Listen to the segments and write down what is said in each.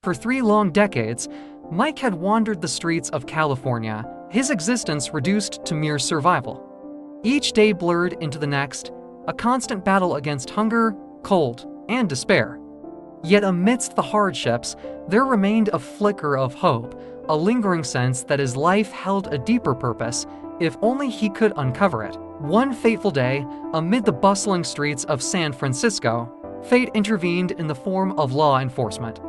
For 3 long decades, Mike had wandered the streets of California, his existence reduced to mere survival. Each day blurred into the next, a constant battle against hunger, cold, and despair. Yet amidst the hardships, there remained a flicker of hope, a lingering sense that his life held a deeper purpose, if only he could uncover it. One fateful day, amid the bustling streets of San Francisco, fate intervened in the form of law enforcement.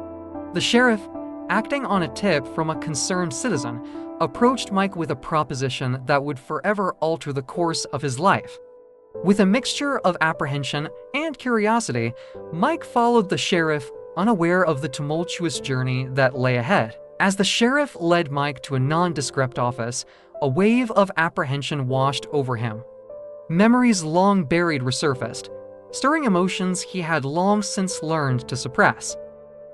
The sheriff, acting on a tip from a concerned citizen, approached Mike with a proposition that would forever alter the course of his life. With a mixture of apprehension and curiosity, Mike followed the sheriff, unaware of the tumultuous journey that lay ahead. As the sheriff led Mike to a nondescript office, a wave of apprehension washed over him. Memories long buried resurfaced, stirring emotions he had long since learned to suppress.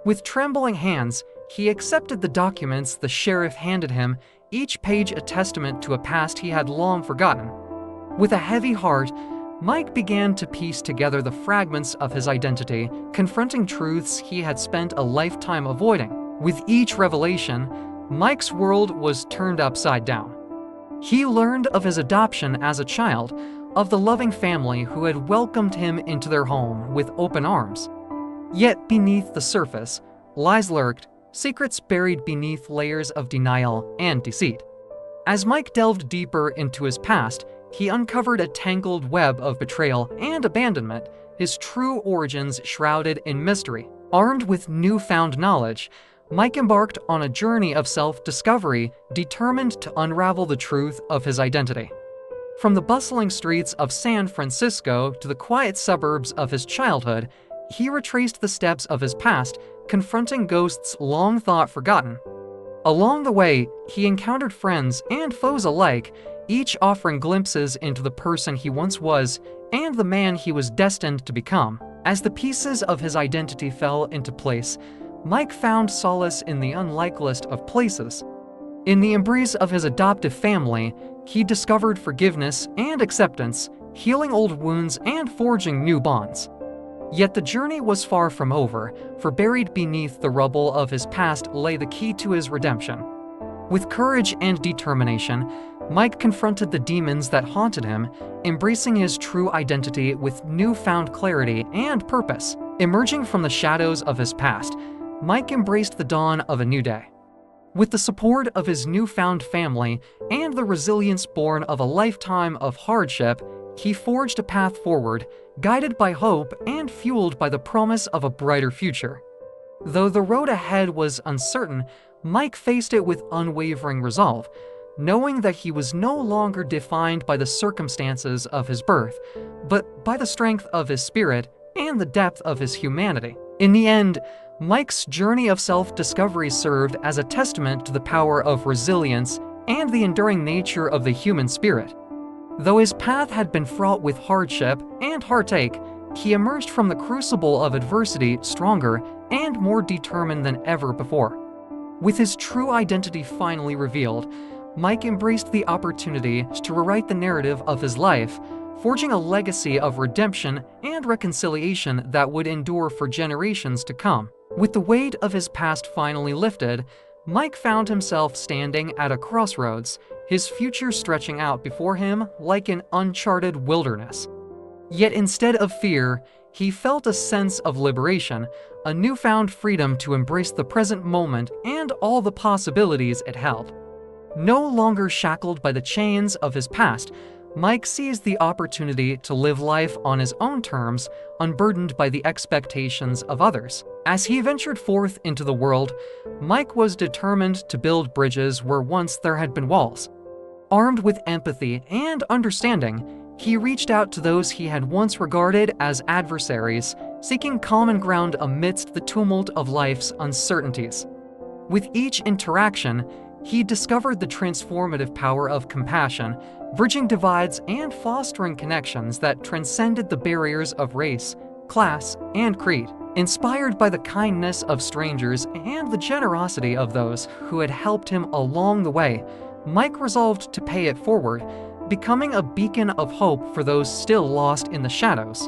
With trembling hands, he accepted the documents the sheriff handed him, each page a testament to a past he had long forgotten. With a heavy heart, Mike began to piece together the fragments of his identity, confronting truths he had spent a lifetime avoiding. With each revelation, Mike's world was turned upside down. He learned of his adoption as a child, of the loving family who had welcomed him into their home with open arms. Yet beneath the surface, lies lurked, secrets buried beneath layers of denial and deceit. As Mike delved deeper into his past, he uncovered a tangled web of betrayal and abandonment, his true origins shrouded in mystery. Armed with newfound knowledge, Mike embarked on a journey of self-discovery, determined to unravel the truth of his identity. From the bustling streets of San Francisco to the quiet suburbs of his childhood, he retraced the steps of his past, confronting ghosts long thought forgotten. Along the way, he encountered friends and foes alike, each offering glimpses into the person he once was and the man he was destined to become. As the pieces of his identity fell into place, Mike found solace in the unlikeliest of places. In the embrace of his adoptive family, he discovered forgiveness and acceptance, healing old wounds and forging new bonds. Yet the journey was far from over, for buried beneath the rubble of his past lay the key to his redemption. With courage and determination, Mike confronted the demons that haunted him, embracing his true identity with newfound clarity and purpose. Emerging from the shadows of his past, Mike embraced the dawn of a new day. With the support of his newfound family and the resilience born of a lifetime of hardship, he forged a path forward, guided by hope and fueled by the promise of a brighter future. Though the road ahead was uncertain, Mike faced it with unwavering resolve, knowing that he was no longer defined by the circumstances of his birth, but by the strength of his spirit and the depth of his humanity. In the end, Mike's journey of self-discovery served as a testament to the power of resilience and the enduring nature of the human spirit. Though his path had been fraught with hardship and heartache, he emerged from the crucible of adversity stronger and more determined than ever before. With his true identity finally revealed, Mike embraced the opportunity to rewrite the narrative of his life, forging a legacy of redemption and reconciliation that would endure for generations to come. With the weight of his past finally lifted, Mike found himself standing at a crossroads, his future stretching out before him like an uncharted wilderness. Yet instead of fear, he felt a sense of liberation, a newfound freedom to embrace the present moment and all the possibilities it held. No longer shackled by the chains of his past, Mike seized the opportunity to live life on his own terms, unburdened by the expectations of others. As he ventured forth into the world, Mike was determined to build bridges where once there had been walls. Armed with empathy and understanding, he reached out to those he had once regarded as adversaries, seeking common ground amidst the tumult of life's uncertainties. With each interaction, he discovered the transformative power of compassion, bridging divides and fostering connections that transcended the barriers of race, class, and creed. Inspired by the kindness of strangers and the generosity of those who had helped him along the way, Mike resolved to pay it forward, becoming a beacon of hope for those still lost in the shadows.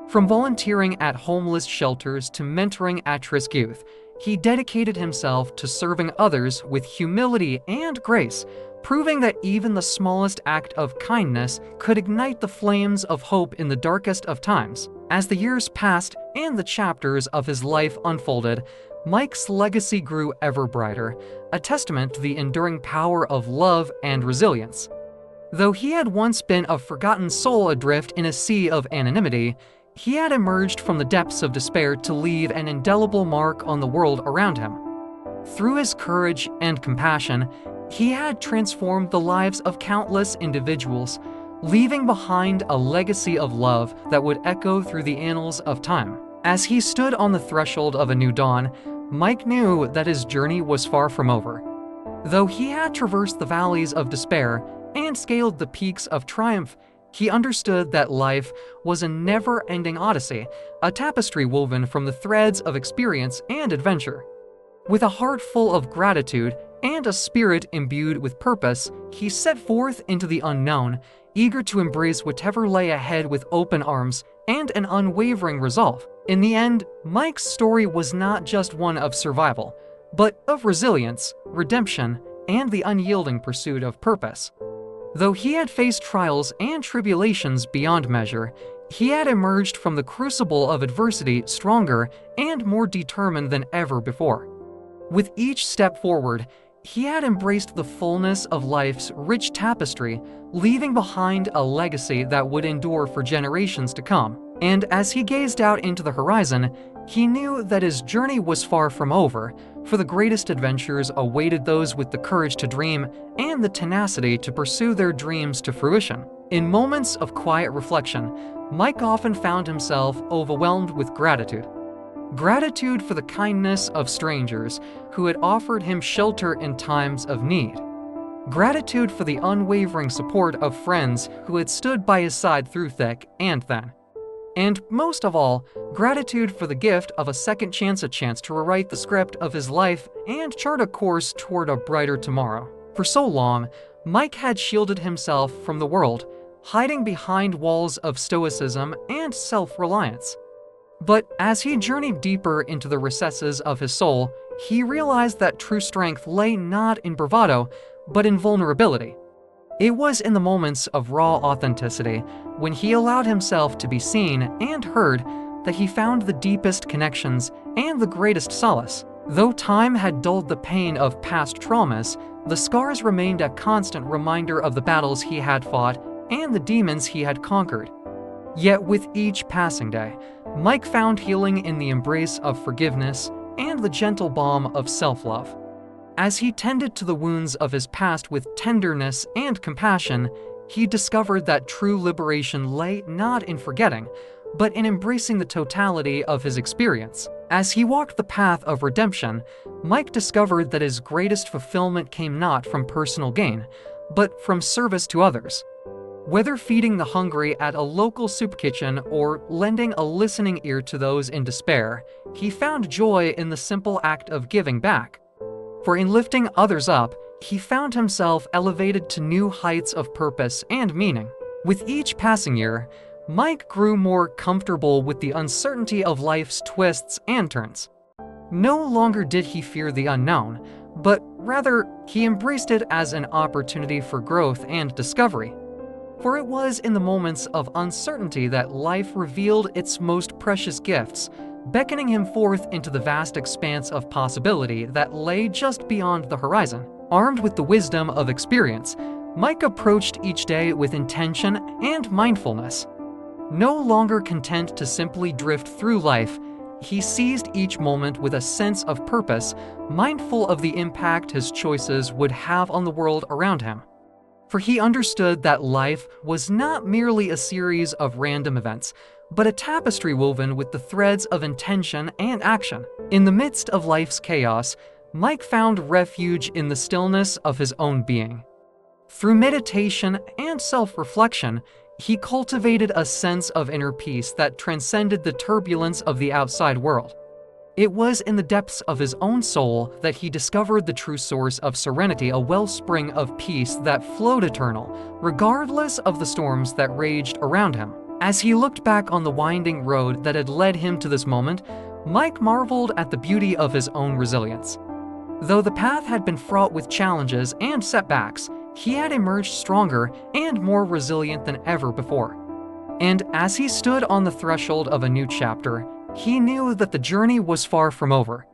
From volunteering at homeless shelters to mentoring at-risk youth, he dedicated himself to serving others with humility and grace, proving that even the smallest act of kindness could ignite the flames of hope in the darkest of times. As the years passed and the chapters of his life unfolded, Mike's legacy grew ever brighter, a testament to the enduring power of love and resilience. Though he had once been a forgotten soul adrift in a sea of anonymity, he had emerged from the depths of despair to leave an indelible mark on the world around him. Through his courage and compassion, he had transformed the lives of countless individuals, leaving behind a legacy of love that would echo through the annals of time. As he stood on the threshold of a new dawn, Mike knew that his journey was far from over. Though he had traversed the valleys of despair and scaled the peaks of triumph, he understood that life was a never-ending odyssey, a tapestry woven from the threads of experience and adventure. With a heart full of gratitude and a spirit imbued with purpose, he set forth into the unknown, eager to embrace whatever lay ahead with open arms and an unwavering resolve. In the end, Mike's story was not just one of survival, but of resilience, redemption, and the unyielding pursuit of purpose. Though he had faced trials and tribulations beyond measure, he had emerged from the crucible of adversity stronger and more determined than ever before. With each step forward, he had embraced the fullness of life's rich tapestry, leaving behind a legacy that would endure for generations to come. And as he gazed out into the horizon, he knew that his journey was far from over, for the greatest adventures awaited those with the courage to dream and the tenacity to pursue their dreams to fruition. In moments of quiet reflection, Mike often found himself overwhelmed with gratitude. Gratitude for the kindness of strangers who had offered him shelter in times of need. Gratitude for the unwavering support of friends who had stood by his side through thick and thin. And most of all, gratitude for the gift of a second chance, a chance to rewrite the script of his life and chart a course toward a brighter tomorrow. For so long, Mike had shielded himself from the world, hiding behind walls of stoicism and self-reliance. But as he journeyed deeper into the recesses of his soul, he realized that true strength lay not in bravado, but in vulnerability. It was in the moments of raw authenticity, when he allowed himself to be seen and heard, that he found the deepest connections and the greatest solace. Though time had dulled the pain of past traumas, the scars remained a constant reminder of the battles he had fought and the demons he had conquered. Yet with each passing day, Mike found healing in the embrace of forgiveness and the gentle balm of self-love. As he tended to the wounds of his past with tenderness and compassion, he discovered that true liberation lay not in forgetting, but in embracing the totality of his experience. As he walked the path of redemption, Mike discovered that his greatest fulfillment came not from personal gain, but from service to others. Whether feeding the hungry at a local soup kitchen or lending a listening ear to those in despair, he found joy in the simple act of giving back. For in lifting others up, he found himself elevated to new heights of purpose and meaning. With each passing year, Mike grew more comfortable with the uncertainty of life's twists and turns. No longer did he fear the unknown, but rather he embraced it as an opportunity for growth and discovery. For it was in the moments of uncertainty that life revealed its most precious gifts, beckoning him forth into the vast expanse of possibility that lay just beyond the horizon. Armed with the wisdom of experience, Mike approached each day with intention and mindfulness. No longer content to simply drift through life, he seized each moment with a sense of purpose, mindful of the impact his choices would have on the world around him. For he understood that life was not merely a series of random events, but a tapestry woven with the threads of intention and action. In the midst of life's chaos, Mike found refuge in the stillness of his own being. Through meditation and self-reflection, he cultivated a sense of inner peace that transcended the turbulence of the outside world. It was in the depths of his own soul that he discovered the true source of serenity, a wellspring of peace that flowed eternal, regardless of the storms that raged around him. As he looked back on the winding road that had led him to this moment, Mike marveled at the beauty of his own resilience. Though the path had been fraught with challenges and setbacks, he had emerged stronger and more resilient than ever before. And as he stood on the threshold of a new chapter, he knew that the journey was far from over.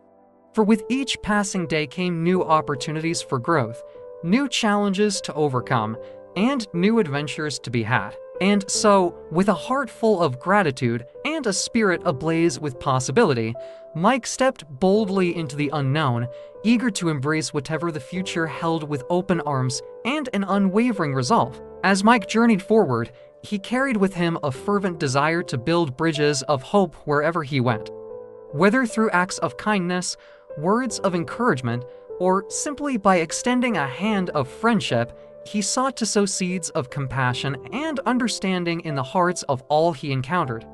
For with each passing day came new opportunities for growth, new challenges to overcome, and new adventures to be had. And so, with a heart full of gratitude and a spirit ablaze with possibility, Mike stepped boldly into the unknown, eager to embrace whatever the future held with open arms and an unwavering resolve. As Mike journeyed forward, he carried with him a fervent desire to build bridges of hope wherever he went. Whether through acts of kindness, words of encouragement, or simply by extending a hand of friendship, he sought to sow seeds of compassion and understanding in the hearts of all he encountered.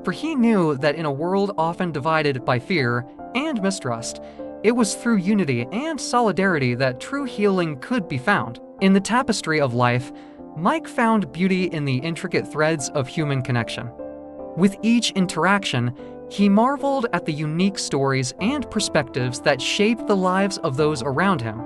For he knew that in a world often divided by fear and mistrust, it was through unity and solidarity that true healing could be found. In the tapestry of life, Mike found beauty in the intricate threads of human connection. With each interaction, he marveled at the unique stories and perspectives that shaped the lives of those around him.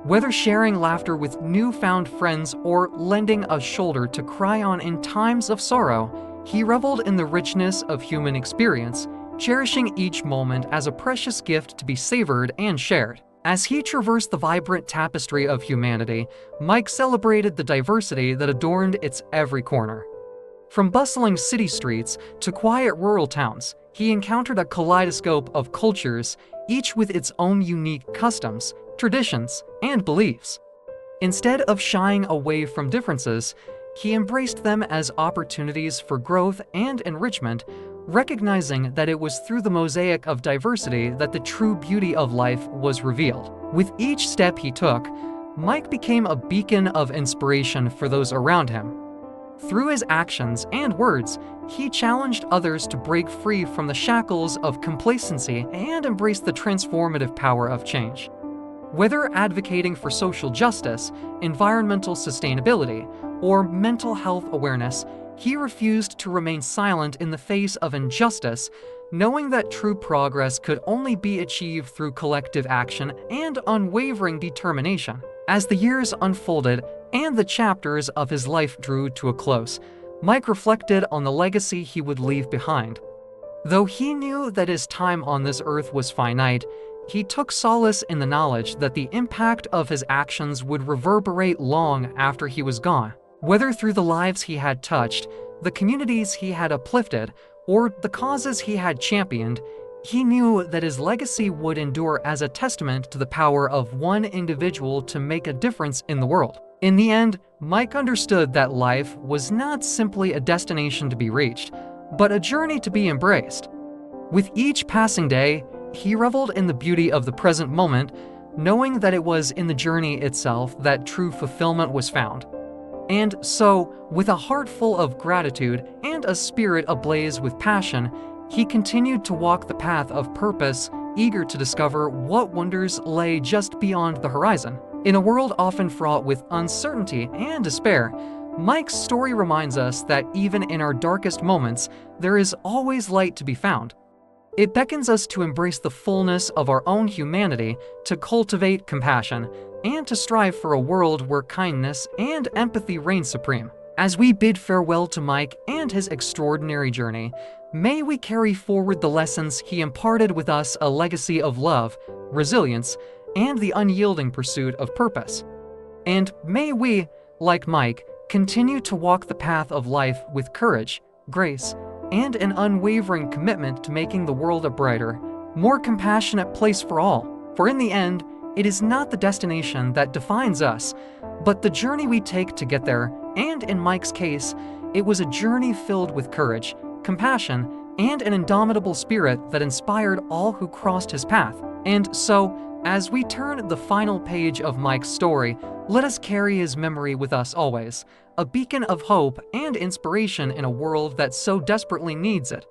Whether sharing laughter with newfound friends or lending a shoulder to cry on in times of sorrow, he reveled in the richness of human experience, cherishing each moment as a precious gift to be savored and shared. As he traversed the vibrant tapestry of humanity, Mike celebrated the diversity that adorned its every corner. From bustling city streets to quiet rural towns, he encountered a kaleidoscope of cultures, each with its own unique customs, traditions, and beliefs. Instead of shying away from differences, he embraced them as opportunities for growth and enrichment, recognizing that it was through the mosaic of diversity that the true beauty of life was revealed. With each step he took, Mike became a beacon of inspiration for those around him. Through his actions and words, he challenged others to break free from the shackles of complacency and embrace the transformative power of change. Whether advocating for social justice, environmental sustainability, or mental health awareness, he refused to remain silent in the face of injustice, knowing that true progress could only be achieved through collective action and unwavering determination. As the years unfolded and the chapters of his life drew to a close, Mike reflected on the legacy he would leave behind. Though he knew that his time on this earth was finite, he took solace in the knowledge that the impact of his actions would reverberate long after he was gone. Whether through the lives he had touched, the communities he had uplifted, or the causes he had championed, he knew that his legacy would endure as a testament to the power of one individual to make a difference in the world. In the end, Mike understood that life was not simply a destination to be reached, but a journey to be embraced. With each passing day, he reveled in the beauty of the present moment, knowing that it was in the journey itself that true fulfillment was found. And so, with a heart full of gratitude and a spirit ablaze with passion, he continued to walk the path of purpose, eager to discover what wonders lay just beyond the horizon. In a world often fraught with uncertainty and despair, Mike's story reminds us that even in our darkest moments, there is always light to be found. It beckons us to embrace the fullness of our own humanity, to cultivate compassion, and to strive for a world where kindness and empathy reign supreme. As we bid farewell to Mike and his extraordinary journey, may we carry forward the lessons he imparted with us, a legacy of love, resilience, and the unyielding pursuit of purpose. And may we, like Mike, continue to walk the path of life with courage, grace, and an unwavering commitment to making the world a brighter, more compassionate place for all. For in the end, it is not the destination that defines us, but the journey we take to get there, and in Mike's case, it was a journey filled with courage, compassion, and an indomitable spirit that inspired all who crossed his path. And so, as we turn the final page of Mike's story, let us carry his memory with us always, a beacon of hope and inspiration in a world that so desperately needs it.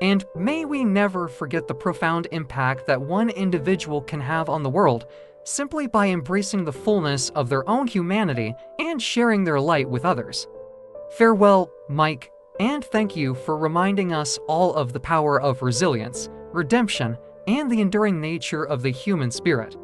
And may we never forget the profound impact that one individual can have on the world, simply by embracing the fullness of their own humanity and sharing their light with others. Farewell, Mike, and thank you for reminding us all of the power of resilience, redemption, and the enduring nature of the human spirit.